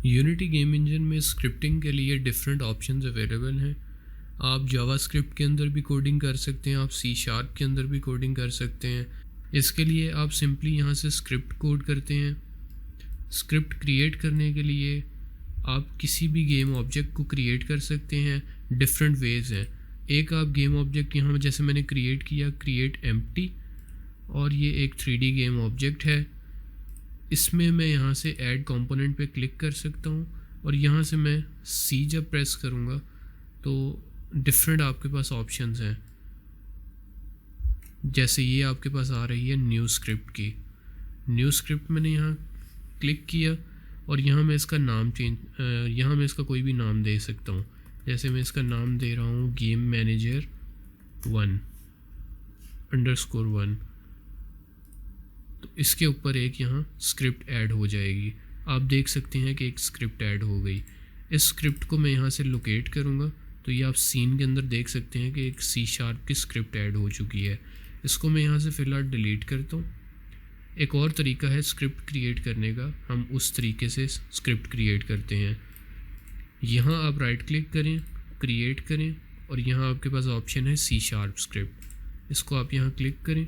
Unity game engine में scripting के लिए डिफरेंट ऑप्शंस अवेलेबल हैं। आप जावास्क्रिप्ट के अंदर भी कोडिंग कर सकते हैं, आप सी शार्प के अंदर भी कोडिंग कर सकते हैं। इसके लिए आप सिंपली यहाँ से स्क्रिप्ट कोड करते हैं। स्क्रिप्ट क्रिएट करने के लिए आप किसी भी गेम ऑब्जेक्ट को क्रिएट कर सकते हैं। डिफरेंट वेज़ हैं। एक आप गेम ऑब्जेक्ट यहाँ जैसे मैंने क्रिएट किया, क्रिएट एम्प्टी, और ये एक 3D गेम ऑब्जेक्ट है। इसमें मैं यहाँ से ऐड कंपोनेंट पे क्लिक कर सकता हूँ और यहाँ से मैं सी जब प्रेस करूँगा तो डिफरेंट आपके पास ऑप्शंस हैं। जैसे ये आपके पास आ रही है न्यू स्क्रिप्ट की। न्यू स्क्रिप्ट मैंने यहाँ क्लिक किया और यहाँ मैं इसका नाम यहाँ मैं इसका कोई भी नाम दे सकता हूँ। जैसे मैं इसका नाम दे रहा हूँ गेम मैनेजर 1_1। तो इसके ऊपर एक यहाँ स्क्रिप्ट ऐड हो जाएगी। आप देख सकते हैं कि एक स्क्रिप्ट ऐड हो गई। इस स्क्रिप्ट को मैं यहाँ से लोकेट करूँगा तो ये आप सीन के अंदर देख सकते हैं कि एक सी शार्प की स्क्रिप्ट ऐड हो चुकी है। इसको मैं यहाँ से फ़िलहाल डिलीट करता हूँ। एक और तरीका है स्क्रिप्ट क्रिएट करने का, हम उस तरीके से स्क्रिप्ट क्रिएट करते हैं। यहाँ आप राइट क्लिक करें, क्रिएट करें और यहाँ आपके पास ऑप्शन है सी शार्प स्क्रिप्ट। इसको आप यहाँ क्लिक करें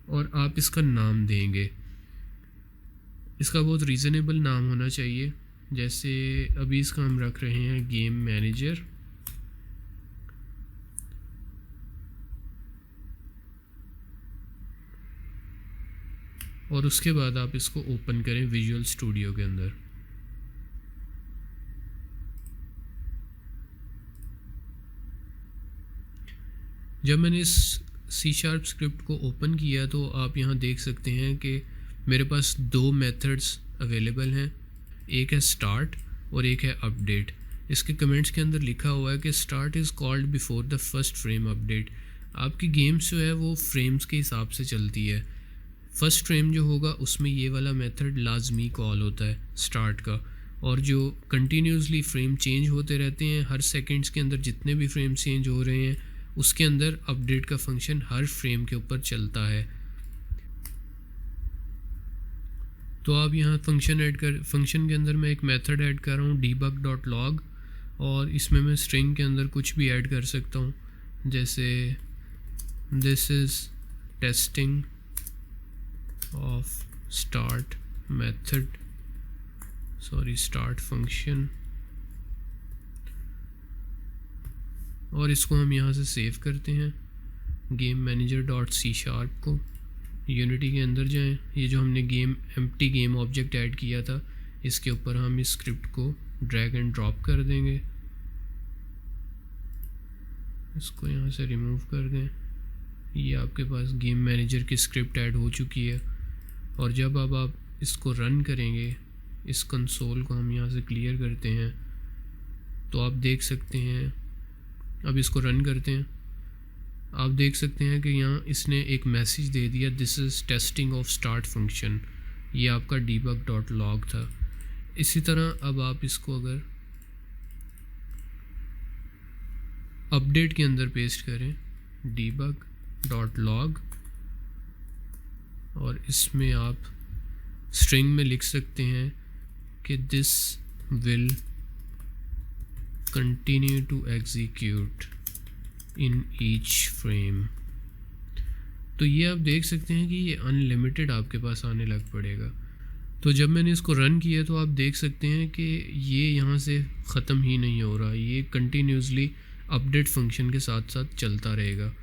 और आप इसका नाम देंगे। इसका बहुत रीज़नेबल नाम होना चाहिए। जैसे अभी इसका हम रख रहे हैं गेम मैनेजर। और उसके बाद आप इसको ओपन करें विजुअल स्टूडियो के अंदर। जब मैंने इस सी शार्प स्क्रिप्ट को ओपन किया तो आप यहाँ देख सकते हैं कि मेरे पास दो मेथड्स अवेलेबल हैं। एक है स्टार्ट और एक है अपडेट। इसके कमेंट्स के अंदर लिखा हुआ है कि start is called before the first frame update. आपकी गेम्स जो है वो फ्रेम्स के हिसाब से चलती है। फर्स्ट फ्रेम जो होगा उसमें ये वाला मेथड लाजमी कॉल होता है स्टार्ट का, और जो कंटिन्यूसली फ्रेम चेंज होते रहते हैं, हर सेकंड्स के अंदर जितने भी फ्रेम चेंज हो रहे हैं उसके अंदर अपडेट का फंक्शन हर फ्रेम के ऊपर चलता है। तो आप यहाँ फंक्शन के अंदर मैं एक मेथड ऐड कर रहा हूँ debug.log, और इसमें मैं स्ट्रिंग के अंदर कुछ भी ऐड कर सकता हूँ। जैसे this is testing of start function, और इसको हम यहाँ से सेव करते हैं game manager dot C sharp को। यूनिटी के अंदर जाएं, ये जो हमने एम्प्टी गेम ऑब्जेक्ट ऐड किया था इसके ऊपर हम इस स्क्रिप्ट को ड्रैग एंड ड्रॉप कर देंगे। इसको यहाँ से रिमूव कर दें। ये आपके पास गेम मैनेजर की स्क्रिप्ट ऐड हो चुकी है। और जब अब आप इसको रन करेंगे, इस कंसोल को हम यहाँ से क्लियर करते हैं तो आप देख सकते हैं, अब इसको रन करते हैं, आप देख सकते हैं कि यहाँ इसने एक मैसेज दे दिया this is testing of start function. ये आपका debug.log था। इसी तरह अब आप इसको अगर अपडेट के अंदर पेस्ट करें debug.log, और इसमें आप स्ट्रिंग में लिख सकते हैं कि this will continue to execute in each frame. तो ये आप देख सकते हैं कि ये अनलिमिटेड आपके पास आने लग पड़ेगा। तो जब मैंने इसको रन किया तो आप देख सकते हैं कि ये यहाँ से ख़त्म ही नहीं हो रहा, ये कंटिन्यूसली अपडेट फंक्शन के साथ साथ चलता रहेगा।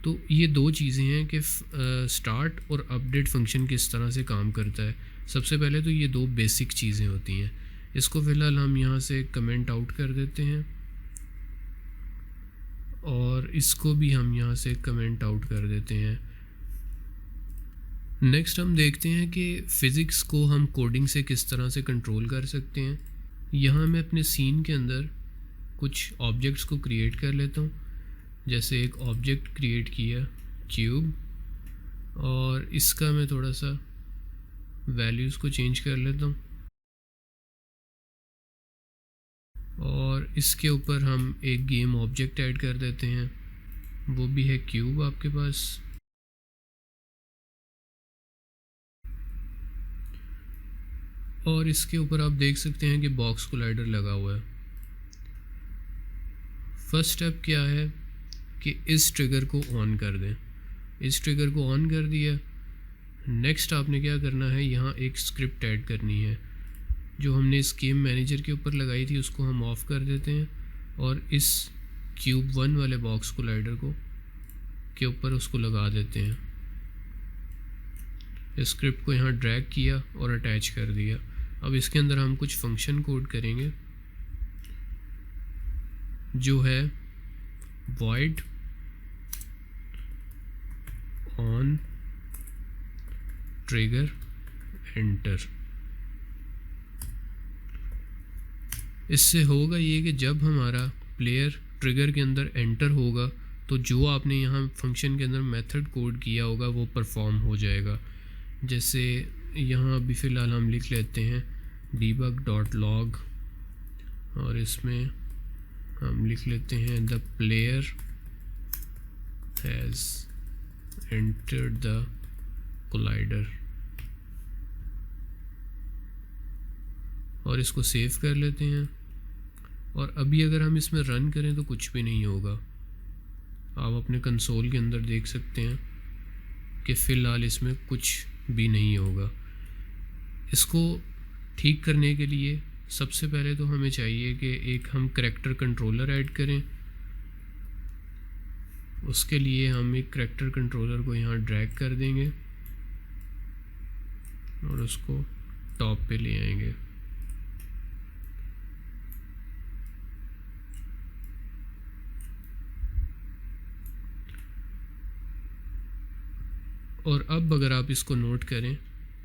तो ये दो चीज़ें हैं कि स्टार्ट और अपडेट फंक्शन किस तरह से काम करता है। सबसे पहले तो ये दो बेसिक चीज़ें होती हैं। इसको फ़िलहाल हम यहाँ से कमेंट आउट कर देते हैं और इसको भी हम यहाँ से कमेंट आउट कर देते हैं। नेक्स्ट हम देखते हैं कि फ़िज़िक्स को हम कोडिंग से किस तरह से कंट्रोल कर सकते हैं। यहाँ मैं अपने सीन के अंदर कुछ ऑब्जेक्ट्स को क्रिएट कर लेता हूँ। जैसे एक ऑब्जेक्ट क्रिएट किया क्यूब, और इसका मैं थोड़ा सा वैल्यूज़ को चेंज कर लेता हूँ, और इसके ऊपर हम एक गेम ऑब्जेक्ट ऐड कर देते हैं, वो भी है क्यूब आपके पास। और इसके ऊपर आप देख सकते हैं कि बॉक्स कोलाइडर लगा हुआ है। फर्स्ट स्टेप क्या है कि इस ट्रिगर को ऑन कर दें। इस ट्रिगर को ऑन कर दिया। नेक्स्ट आपने क्या करना है, यहाँ एक स्क्रिप्ट ऐड करनी है जो हमने इस गेम मैनेजर के ऊपर लगाई थी, उसको हम ऑफ़ कर देते हैं और इस क्यूब 1 वाले बॉक्स कोलाइडर को के ऊपर उसको लगा देते हैं। इस स्क्रिप्ट को यहाँ ड्रैग किया और अटैच कर दिया। अब इसके अंदर हम कुछ फंक्शन कोड करेंगे जो है void on trigger enter। इससे होगा ये कि जब हमारा प्लेयर ट्रिगर के अंदर एंटर होगा तो जो आपने यहाँ फंक्शन के अंदर मेथड कोड किया होगा वो परफॉर्म हो जाएगा। जैसे यहाँ अभी फ़िलहाल हम लिख लेते हैं debug.log और इसमें हम लिख लेते हैं the player has entered the collider और इसको सेव कर लेते हैं। और अभी अगर हम इसमें रन करें तो कुछ भी नहीं होगा। आप अपने कंसोल के अंदर देख सकते हैं कि फ़िलहाल इसमें कुछ भी नहीं होगा। इसको ठीक करने के लिए सबसे पहले तो हमें चाहिए कि एक हम करैक्टर कंट्रोलर ऐड करें। उसके लिए हम एक करैक्टर कंट्रोलर को यहाँ ड्रैग कर देंगे और उसको टॉप पे ले आएंगे। और अब अगर आप इसको नोट करें,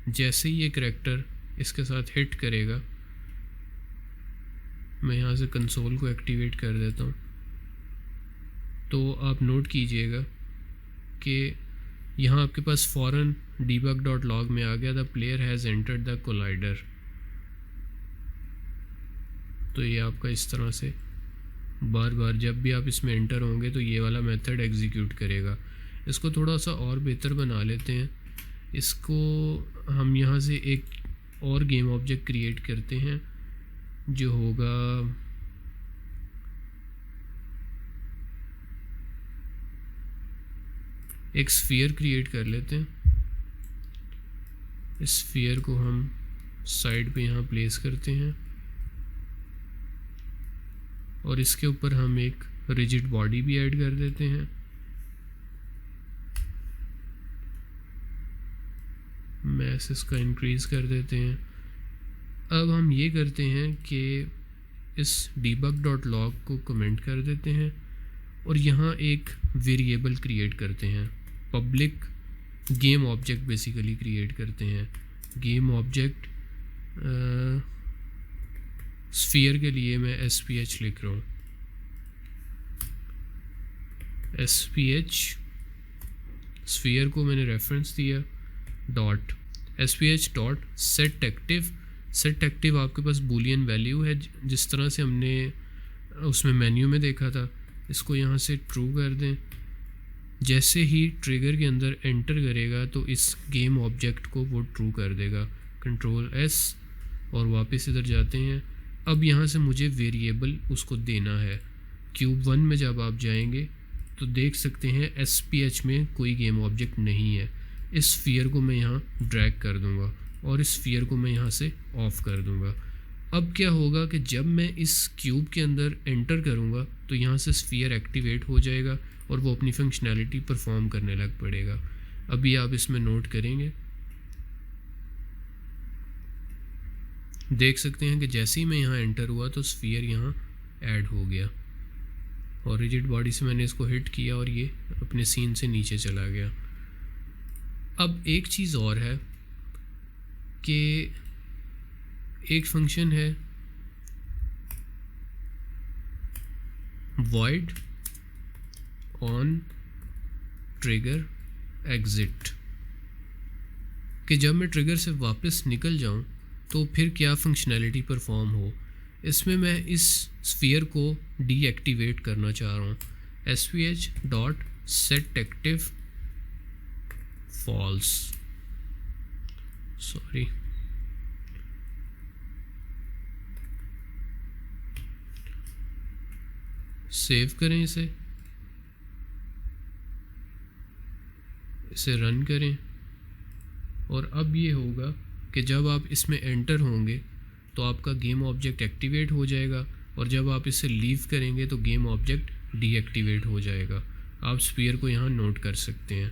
जैसे ही ये करैक्टर इसके साथ हिट करेगा, मैं यहाँ से कंसोल को एक्टिवेट कर देता हूँ, तो आप नोट कीजिएगा कि यहाँ आपके पास फ़ौरन debug.log में आ गया the player has entered the collider. तो ये आपका इस तरह से बार बार जब भी आप इसमें एंटर होंगे तो ये वाला मेथड एग्जीक्यूट करेगा। इसको थोड़ा सा और बेहतर बना लेते हैं। इसको हम यहाँ से एक और गेम ऑब्जेक्ट क्रिएट करते हैं जो होगा एक स्फीयर क्रिएट कर लेते हैं। इस स्फीयर को हम साइड पे यहाँ प्लेस करते हैं और इसके ऊपर हम एक रिजिड बॉडी भी ऐड कर देते हैं। मैस इसका इंक्रीज़ कर देते हैं। अब हम ये करते हैं कि इस debug.log को कमेंट कर देते हैं और यहाँ एक वेरिएबल क्रिएट करते हैं, public game object basically create करते हैं। गेम ऑब्जेक्ट स्फीयर के लिए मैं SPH लिख रहा हूँ, SPH स्फीयर को मैंने रेफरेंस दिया dot SPH dot set active आपके पास बूलियन वैल्यू है जिस तरह से हमने उसमें मेन्यू में देखा था। इसको यहाँ से ट्रू कर दें। जैसे ही ट्रिगर के अंदर एंटर करेगा तो इस गेम ऑब्जेक्ट को वो ट्रू कर देगा। कंट्रोल S और वापस इधर जाते हैं। अब यहाँ से मुझे वेरिएबल उसको देना है। क्यूब 1 में जब आप जाएंगे तो देख सकते हैं SPH में कोई गेम ऑब्जेक्ट नहीं है। इस स्फीयर को मैं यहाँ ड्रैग कर दूँगा और इस स्फीयर को मैं यहाँ से ऑफ़ कर दूँगा। अब क्या होगा कि जब मैं इस क्यूब के अंदर एंटर करूँगा तो यहाँ से स्फीयर एक्टिवेट हो जाएगा और वो अपनी फंक्शनैलिटी परफॉर्म करने लग पड़ेगा। अभी आप इसमें नोट करेंगे, देख सकते हैं कि जैसे ही मैं यहाँ एंटर हुआ तो स्फीयर यहाँ ऐड हो गया और रिजिड बॉडी से मैंने इसको हिट किया और ये अपने सीन से नीचे चला गया। अब एक चीज़ और है कि एक फंक्शन है void on trigger exit कि जब मैं ट्रिगर से वापस निकल जाऊं तो फिर क्या फंक्शनैलिटी परफॉर्म हो। इसमें मैं इस स्फीयर को डीएक्टिवेट करना चाह रहा हूँ। SPH dot set active false, sorry save करें इसे रन करें। और अब ये होगा कि जब आप इसमें एंटर होंगे तो आपका गेम ऑब्जेक्ट एक्टिवेट हो जाएगा, और जब आप इसे लीव करेंगे तो गेम ऑब्जेक्ट डीएक्टिवेट हो जाएगा। आप स्फीयर को यहाँ नोट कर सकते हैं।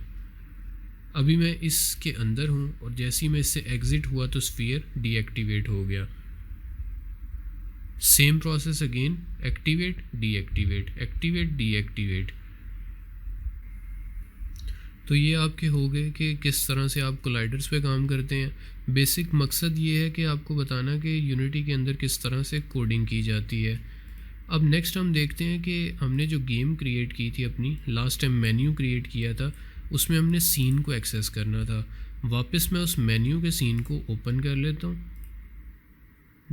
अभी मैं इसके अंदर हूँ और जैसे ही मैं इससे एग्ज़िट हुआ तो स्फीयर डीएक्टिवेट हो गया। Same process again, activate deactivate, activate deactivate. तो ये आपके हो गए कि किस तरह से आप कोलाइडर्स पे काम करते हैं। बेसिक मकसद ये है कि आपको बताना कि यूनिटी के अंदर किस तरह से कोडिंग की जाती है। अब नेक्स्ट हम देखते हैं कि हमने जो गेम क्रिएट की थी अपनी, लास्ट टाइम मेन्यू क्रिएट किया था, उसमें हमने सीन को एक्सेस करना था। वापस मैं उस मेन्यू के सीन को ओपन कर लेता हूँ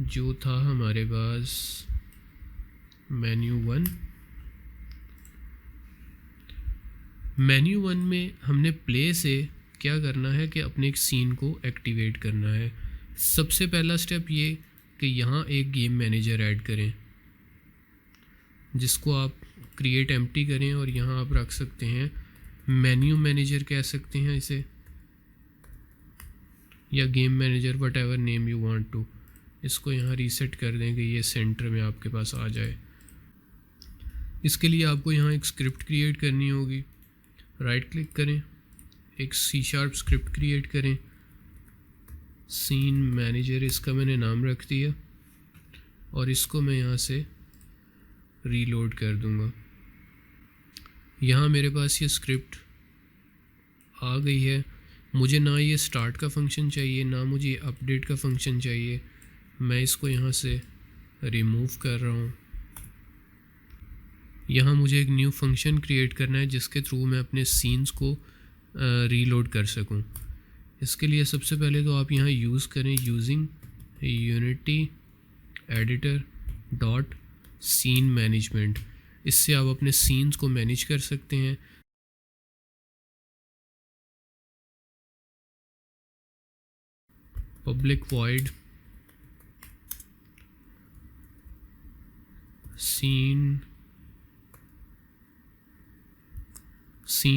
जो था हमारे पास मेन्यू 1। मेन्यू 1 में हमने प्ले से क्या करना है कि अपने एक सीन को एक्टिवेट करना है। सबसे पहला स्टेप ये कि यहाँ एक गेम मैनेजर ऐड करें जिसको आप क्रिएट एम्प्टी करें, और यहाँ आप रख सकते हैं मेन्यू मैनेजर कह सकते हैं इसे, या game manager, whatever name you want to. इसको यहाँ रीसेट कर दें कि ये सेंटर में आपके पास आ जाए। इसके लिए आपको यहाँ एक स्क्रिप्ट क्रिएट करनी होगी। राइट क्लिक करें, एक C# स्क्रिप्ट क्रिएट करें, सीन मैनेजर इसका मैंने नाम रख दिया, और इसको मैं यहाँ से रीलोड कर दूँगा। यहाँ मेरे पास ये स्क्रिप्ट आ गई है। मुझे ना ये स्टार्ट का फंक्शन चाहिए, ना मुझे अपडेट का फंक्शन चाहिए। मैं इसको यहाँ से रिमूव कर रहा हूँ। यहाँ मुझे एक न्यू फंक्शन क्रिएट करना है जिसके थ्रू मैं अपने सीन्स को रीलोड कर सकूँ। इसके लिए सबसे पहले तो आप यहाँ यूज़ करें using Unity editor dot scene management. इससे आप अपने सीन्स को मैनेज कर सकते हैं। पब्लिक वॉइड सीन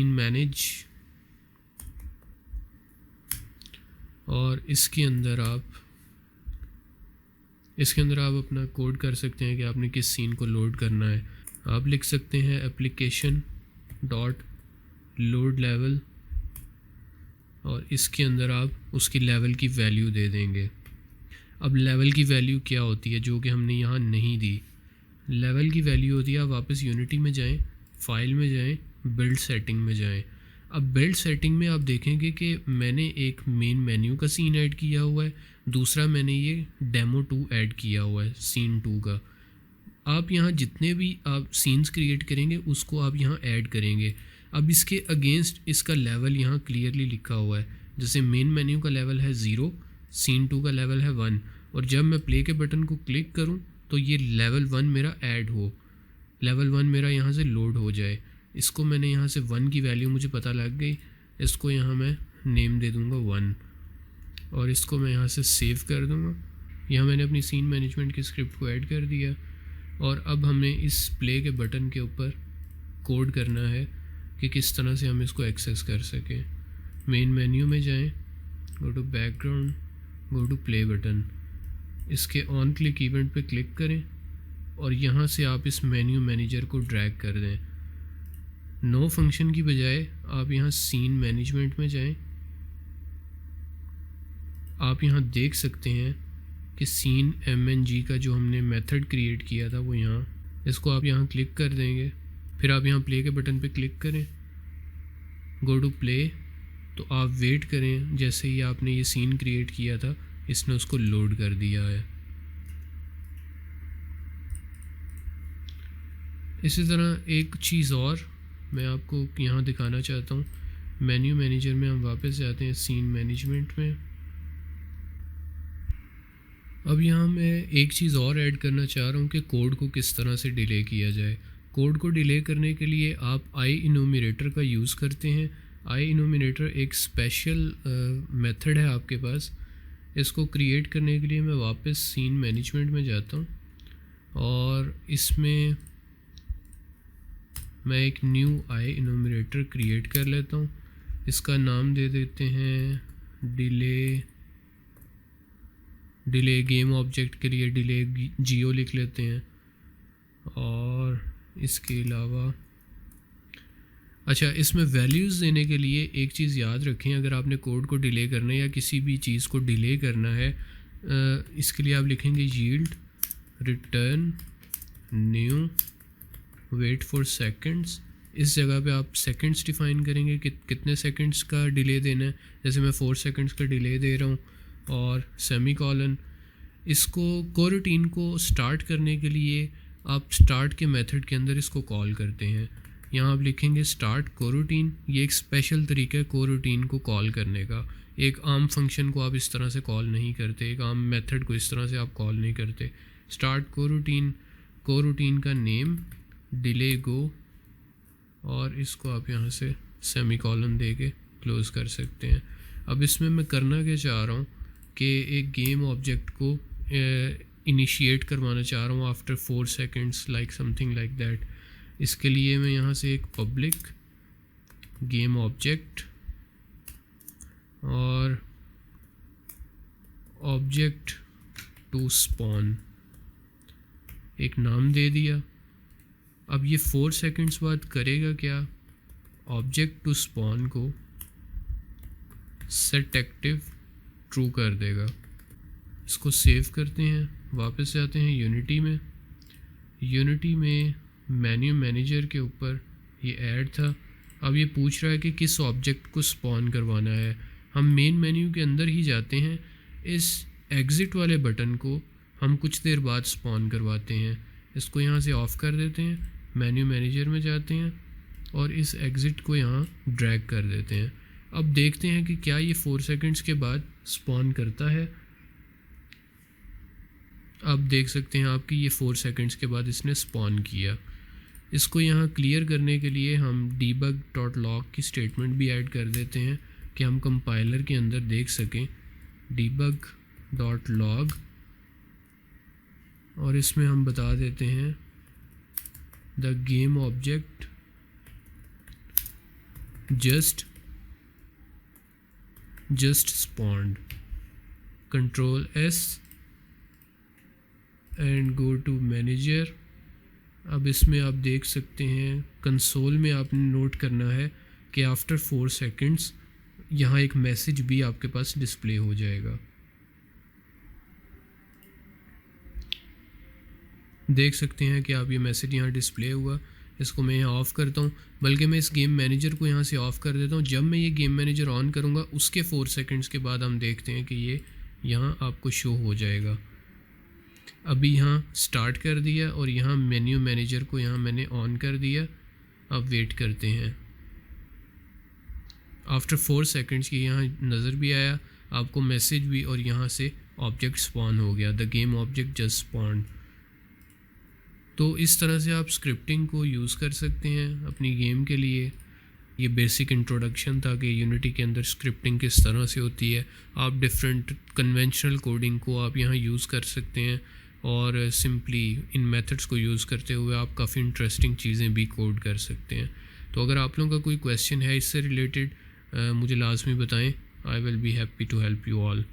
मैनेज, और इसके अंदर आप अपना कोड कर सकते हैं कि आपने किस सीन को लोड करना है। आप लिख सकते हैं एप्लीकेशन डॉट लोड लेवल, और इसके अंदर आप उसकी लेवल की वैल्यू दे देंगे। अब लेवल की वैल्यू क्या होती है जो कि हमने यहाँ नहीं दी। लेवल की वैल्यू होती है, आप वापस यूनिटी में जाएं, फाइल में जाएं, बिल्ड सेटिंग में जाएं। अब बिल्ड सेटिंग में आप देखेंगे कि मैंने एक मेन मेन्यू का सीन ऐड किया हुआ है, दूसरा मैंने ये डेमो 2 ऐड किया हुआ है सीन 2 का। आप यहाँ जितने भी आप सीन्स क्रिएट करेंगे उसको आप यहाँ ऐड करेंगे। अब इसके अगेंस्ट इसका लेवल यहाँ क्लियरली लिखा हुआ है, जैसे मेन मेन्यू का लेवल है 0, सीन 2 का लेवल है 1, और जब मैं प्ले के बटन को क्लिक करूँ तो ये लेवल 1 मेरा ऐड हो, लेवल 1 मेरा यहाँ से लोड हो जाए। इसको मैंने यहाँ से 1 की वैल्यू मुझे पता लग गई, इसको यहाँ मैं नेम दे दूँगा 1, और इसको मैं यहाँ से सेव कर दूँगा। यहाँ मैंने अपनी सीन मैनेजमेंट की स्क्रिप्ट को ऐड कर दिया, और अब हमने इस प्ले के बटन के ऊपर कोड करना है कि किस तरह से हम इसको एक्सेस कर सकें। मेन मेन्यू में जाएं, go to background, go to play button, इसके ऑन क्लिक इवेंट पे क्लिक करें, और यहाँ से आप इस मेन्यू मैनेजर को ड्रैग कर दें। नो फंक्शन की बजाय आप यहाँ सीन मैनेजमेंट में जाएं। आप यहाँ देख सकते हैं कि सीन MNG का जो हमने मेथड क्रिएट किया था वो यहाँ, इसको आप यहाँ क्लिक कर देंगे। फिर आप यहाँ प्ले के बटन पे क्लिक करें, गो टू प्ले, तो आप वेट करें। जैसे ही आपने ये सीन क्रिएट किया था इसने उसको लोड कर दिया है। इसी तरह एक चीज़ और मैं आपको यहाँ दिखाना चाहता हूँ। मेन्यू मैनेजर में हम वापस जाते हैं सीन मैनेजमेंट में। अब यहाँ मैं एक चीज़ और ऐड करना चाह रहा हूँ कि कोड को किस तरह से डिले किया जाए। कोड को डिले करने के लिए आप IEnumerator का यूज़ करते हैं। IEnumerator एक स्पेशल मेथड है आपके पास। इसको क्रिएट करने के लिए मैं वापस सीन मैनेजमेंट में जाता हूँ, और इसमें मैं एक न्यू आई इनोमिनेटर क्रिएट कर लेता हूँ। इसका नाम दे देते हैं डिले गेम ऑब्जेक्ट के लिए डिले जियो लिख लेते हैं। और इसके अलावा अच्छा, इसमें वैल्यूज़ देने के लिए एक चीज़ याद रखें, अगर आपने कोड को डिले करना है या किसी भी चीज़ को डिले करना है, इसके लिए आप लिखेंगे yield return new wait for seconds. इस जगह पे आप सेकंड्स डिफ़ाइन करेंगे कि कितने सेकंड्स का डिले देना है। जैसे मैं 4 सेकंड्स का डिले दे रहा हूँ और सेमी कॉलन। इसको कोरूटीन को स्टार्ट करने के लिए आप स्टार्ट के मेथड के अंदर इसको कॉल करते हैं। यहाँ आप लिखेंगे स्टार्ट कोरूटीन। ये एक स्पेशल तरीका है कोरूटीन को कॉल करने का। एक आम फंक्शन को आप इस तरह से कॉल नहीं करते, एक आम मेथड को इस तरह से आप कॉल नहीं करते। स्टार्ट कोरूटीन का नेम डिले गो, और इसको आप यहाँ से सेमी कॉलन दे के क्लोज़ कर सकते हैं। अब इसमें मैं करना क्या चाह रहा हूँ कि एक गेम ऑब्जेक्ट को इनिशिएट करवाना चाह रहा हूँ after 4 seconds, like something like that. इसके लिए मैं यहाँ से एक पब्लिक गेम ऑब्जेक्ट और ऑब्जेक्ट टू स्पॉन एक नाम दे दिया। अब ये 4 सेकंड्स बाद करेगा क्या, ऑब्जेक्ट टू स्पॉन को सेट एक्टिव ट्रू कर देगा। इसको सेव करते हैं, वापस आते हैं यूनिटी में मेन्यू मैनेजर के ऊपर ये ऐड था। अब ये पूछ रहा है कि किस ऑब्जेक्ट को स्पॉन करवाना है। हम मेन मेन्यू के अंदर ही जाते हैं, इस एग्ज़िट वाले बटन को हम कुछ देर बाद स्पॉन करवाते हैं। इसको यहाँ से ऑफ़ कर देते हैं, मेन्यू मैनेजर में जाते हैं और इस एग्ज़िट को यहाँ ड्रैग कर देते हैं। अब देखते हैं कि क्या ये 4 सेकंड्स के बाद स्पॉन करता है। अब देख सकते हैं आप कि ये 4 सेकंड्स के बाद इसने स्पॉन किया। इसको यहाँ क्लियर करने के लिए हम debug.log की स्टेटमेंट भी ऐड कर देते हैं कि हम कंपाइलर के अंदर देख सकें debug.log, और इसमें हम बता देते हैं the game object just spawned, control S and go to manager. अब इसमें आप देख सकते हैं कंसोल में आपने नोट करना है कि आफ्टर 4 सेकंड्स यहाँ एक मैसेज भी आपके पास डिस्प्ले हो जाएगा। देख सकते हैं कि आप ये मैसेज यहाँ डिस्प्ले हुआ। इसको मैं यहाँ ऑफ़ करता हूँ, बल्कि मैं इस गेम मैनेजर को यहाँ से ऑफ़ कर देता हूँ। जब मैं ये गेम मैनेजर ऑन करूँगा उसके 4 सेकंड्स के बाद हम देखते हैं कि ये यहाँ आपको शो हो जाएगा। अभी यहाँ स्टार्ट कर दिया और यहाँ मेन्यू मैनेजर को यहाँ मैंने ऑन कर दिया। अब वेट करते हैं। आफ्टर 4 सेकंड्स की यहाँ नज़र भी आया आपको मैसेज भी, और यहाँ से ऑब्जेक्ट स्पॉन हो गया, द गेम ऑब्जेक्ट जस्ट स्पॉन्ड। तो इस तरह से आप स्क्रिप्टिंग को यूज़ कर सकते हैं अपनी गेम के लिए। ये बेसिक इंट्रोडक्शन था कि यूनिटी के अंदर स्क्रिप्टिंग किस तरह से होती है। आप डिफरेंट कन्वेंशनल कोडिंग को आप यहाँ यूज़ कर सकते हैं, और सिंपली इन मेथड्स को यूज़ करते हुए आप काफ़ी इंटरेस्टिंग चीज़ें भी कोड कर सकते हैं। तो अगर आप लोगों का कोई क्वेश्चन है इससे रिलेटेड, मुझे लाजमी बताएं। I will be happy to help you all.